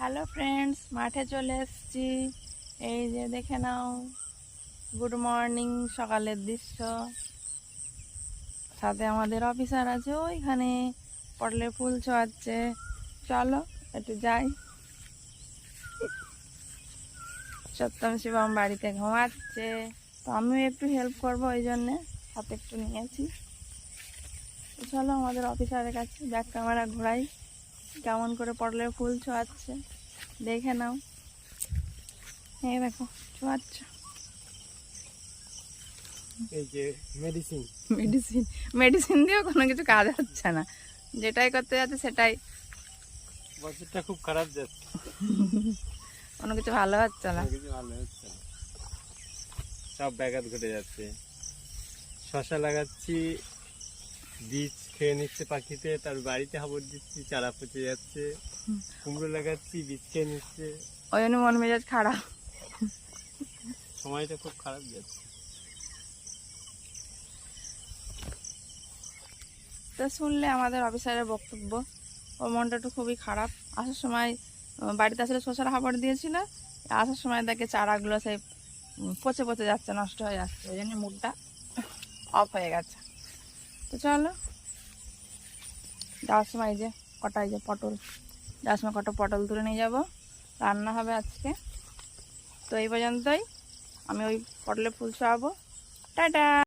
Hello friends, মাঠে চলে এসেছি। এই যে দেখে নাও, গুড মর্নিং, সকালের দৃশ্য। সাথে আমাদের অফিসার আছে ওইখানে, পটলের ফুল ছোঁয়াচ্ছে। চলো একটু যাই। সত্যম শিবম বাড়িতে ঘুমাচ্ছে, তো আমিও একটু হেল্প করবো, ওই জন্যে হাতে একটু নিয়েছি। চলো আমাদের অফিসারের কাছে ব্যাক ক্যামেরা ঘোরাই, কেমন করে পটলের ফুল ছোঁয়াচ্ছে দেখে নাও। এই দেখো ছোঁয়াচ্ছে। এই যে মেডিসিন মেডিসিন মেডিসিন দিয়েও কোনো কিছু কাজ হচ্ছে না, যেটাই করতে যাচ্ছে সেটাই বছরটা খুব খারাপ যাচ্ছে, কোনো কিছু ভালো হচ্ছে না। কিছু ভালো হচ্ছে না, সব ব্যাঘাত ঘটে যাচ্ছে। শশা লাগাচ্ছি, বীজ খেয়ে নিচ্ছে পাখিতে, তার বাড়িতে হাবড় দিচ্ছি, চারা পচে যাচ্ছে। কুমড়ো লাগাচ্ছি, বীজ খেয়ে নিচ্ছে। ওই জন্য মন মেজাজ খারাপ। সময়টা খুব খারাপ যাচ্ছে। তো শুনলে আমাদের অফিসারের বক্তব্য, ওর মনটা একটু খুবই খারাপ। আসার সময় বাড়িতে আসলে শসার হাবড় দিয়েছিল, আসার সময় দেখে চারাগুলো সেই পচে পচে যাচ্ছে, নষ্ট হয়ে যাচ্ছে, ওই জন্য মুডটা অফ হয়ে গেছে। তো চলো যাওয়ার সময় এই যে কটাই যে পটল, যাওয়ার সময় কটা পটল তুলে নিয়ে যাবো, রান্না হবে আজকে। তো এই পর্যন্তই, আমি ওই পটলের ফুল ছোঁয়াবো। টাটা।